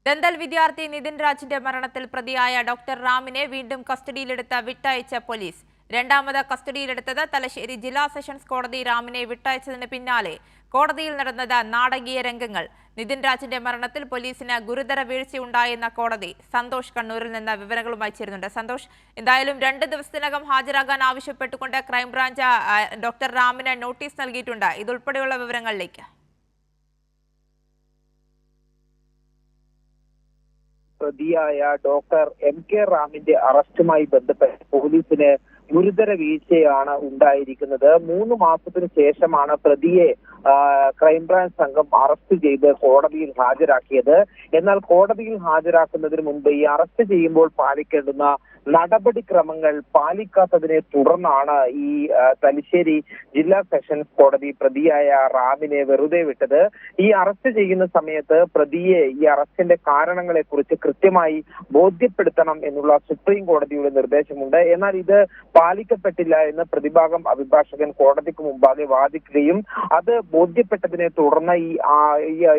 Dental വിദ്യാർത്ഥി നിതിൻ രാജിന്റെ മരണത്തിൽ പ്രതിയായ ഡോക്ടർ റാമിനെ വീണ്ടും കസ്റ്റഡിയിലെടുത്ത വിട്ടയച്ച പോലീസ്. രണ്ടാമത് കസ്റ്റഡിയിലെടുത്തത് തലശ്ശേരി ജില്ലാ സെഷൻസ് കോടതി. റാമിനെ വിട്ടയച്ചതിന് പിന്നാലെ കോടതിയിൽ നടന്നത് നാടകീയ രംഗങ്ങൾ. നിതിൻ രാജിന്റെ മരണത്തിൽ പോലീസിന് ഗുരുതര വീഴ്ചയുണ്ടായെന്ന കോടതി. സന്തോഷ് കണ്ണൂരിൽ നിന്ന് വിവരങ്ങളുമായി ചേരുന്നുണ്ട്. സന്തോഷ്, എന്തായാലും 2 ദിവസത്തിനകം ഹാജരാകാൻ ആവശ്യപ്പെട്ടുകൊണ്ട് ക്രൈംബ്രാഞ്ച് ഡോക്ടർ റാമിന് നോട്ടീസ് നൽകിയിട്ടുണ്ട്. ഇതുൾപ്പെടെയുള്ള വിവരങ്ങളിലേക്ക്. പ്രതിയായ ഡോക്ടർ MK റാമിന്റെ അറസ്റ്റുമായി ബന്ധപ്പെട്ട് പോലീസിന് ഗുരുതര വീഴ്ചയാണ് ഉണ്ടായിരിക്കുന്നത്. 3 മാസത്തിനു ശേഷമാണ് പ്രതിയെ ക്രൈംബ്രാഞ്ച് സംഘം അറസ്റ്റ് ചെയ്ത് കോടതിയിൽ ഹാജരാക്കിയത്. എന്നാൽ കോടതിയിൽ ഹാജരാക്കുന്നതിന് മുൻപ് ഈ അറസ്റ്റ് ചെയ്യുമ്പോൾ പാലിക്കേണ്ടുന്ന നടപടിക്രമങ്ങൾ പാലിക്കാത്തതിനെ തുടർന്നാണ് ഈ തലശ്ശേരി ജില്ലാ സെഷൻസ് കോടതി പ്രതിയായ റാമിനെ വെറുതെ വിട്ടത്. ഈ അറസ്റ്റ് ചെയ്യുന്ന സമയത്ത് പ്രതിയെ ഈ അറസ്റ്റിന്റെ കാരണങ്ങളെ കുറിച്ച് കൃത്യമായി ബോധ്യപ്പെടുത്തണം എന്നുള്ള സുപ്രീം കോടതിയുടെ നിർദ്ദേശമുണ്ട്. എന്നാൽ ഇത് പാലിക്കപ്പെട്ടില്ല എന്ന് പ്രതിഭാഗം അഭിഭാഷകൻ കോടതിക്ക് മുമ്പാകെ വാദിക്കുകയും അത് ബോധ്യപ്പെട്ടതിനെ തുടർന്ന്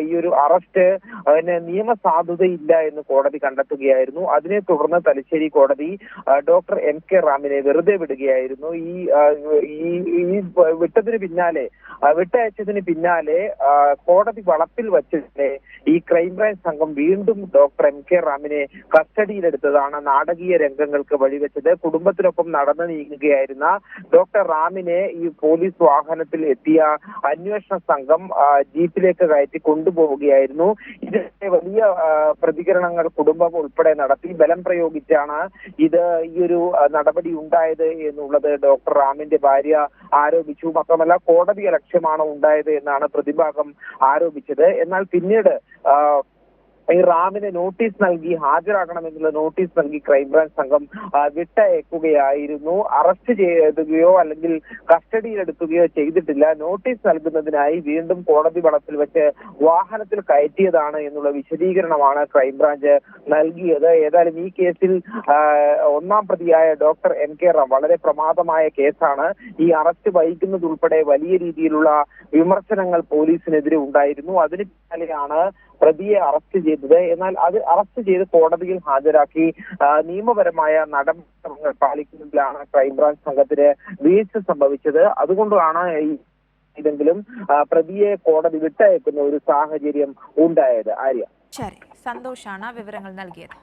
ഈ ഒരു അറസ്റ്റ് നിയമസാധുതയില്ല എന്ന് കോടതി കണ്ടെത്തുകയായിരുന്നു. അതിനെ തുടർന്ന് തലശ്ശേരി കോടതി ഡോക്ടർ MK റാമിനെ വെറുതെ വിടുകയായിരുന്നു. ഈ വിട്ടയച്ചതിന് പിന്നാലെ കോടതി വളപ്പിൽ വച്ചിട്ട് ഈ ക്രൈംബ്രാഞ്ച് സംഘം വീണ്ടും ഡോക്ടർ MK റാമിനെ കസ്റ്റഡിയിലെടുത്തതാണ് നാടകീയ രംഗങ്ങൾക്ക് വഴിവെച്ചത്. കുടുംബത്തിനൊപ്പം നടന്നു നീങ്ങുകയായിരുന്ന ഡോക്ടർ റാമിനെ ഈ പോലീസ് വാഹനത്തിൽ എത്തിയ അന്വേഷണ സംഘം ജീപ്പിലേക്ക് കയറ്റി കൊണ്ടുപോവുകയായിരുന്നു. ഇതിന്റെ വലിയ പ്രതികരണങ്ങൾ കുടുംബം ഉൾപ്പെടെ നടത്തി. ബലം പ്രയോഗിച്ചാണ് ഈ ഒരു നടപടി ഉണ്ടായത് എന്നുള്ളത് ഡോക്ടർ റാമിന്റെ ഭാര്യ ആരോപിച്ചു. മാത്രമല്ല കോടതി ലക്ഷ്യമാണ് ഉണ്ടായത് എന്നാണ് പ്രതിഭാഗം ആരോപിച്ചത്. എന്നാൽ പിന്നീട് ഈ റാമിന് നോട്ടീസ് നൽകി ഹാജരാകണമെന്നുള്ള നോട്ടീസ് നൽകി ക്രൈംബ്രാഞ്ച് സംഘം വിട്ടയക്കുകയായിരുന്നു. അറസ്റ്റ് ചെയ്യുകയോ അല്ലെങ്കിൽ കസ്റ്റഡിയിലെടുക്കുകയോ ചെയ്തിട്ടില്ല. നോട്ടീസ് നൽകുന്നതിനായി വീണ്ടും കോടതി വളപ്പിൽ വെച്ച് വാഹനത്തിൽ കയറ്റിയതാണ് എന്നുള്ള വിശദീകരണമാണ് ക്രൈംബ്രാഞ്ച് നൽകിയത്. ഏതായാലും ഈ കേസിൽ 1ാം പ്രതിയായ ഡോക്ടർ MK റാം വളരെ പ്രമാദമായ കേസാണ്. ഈ അറസ്റ്റ് വഹിക്കുന്നതുൾപ്പെടെ വലിയ രീതിയിലുള്ള വിമർശനങ്ങൾ പോലീസിനെതിരെ ഉണ്ടായിരുന്നു. അതിന് പിന്നാലെയാണ് പ്രതിയെ അറസ്റ്റ് ചെയ്തത്. എന്നാൽ അത് അറസ്റ്റ് ചെയ്ത് കോടതിയിൽ ഹാജരാക്കി നിയമപരമായ നടപടിക്രമങ്ങൾ പാലിക്കുന്നതിലാണ് ക്രൈംബ്രാഞ്ച് സംഘത്തിന് വീഴ്ച സംഭവിച്ചത്. അതുകൊണ്ടാണ് ഇതെങ്കിലും പ്രതിയെ കോടതി വിട്ടയക്കുന്ന ഒരു സാഹചര്യം ഉണ്ടായത്. ആര്യ, ശരി, സന്തോഷാണ് വിവരങ്ങൾ നൽകിയത്.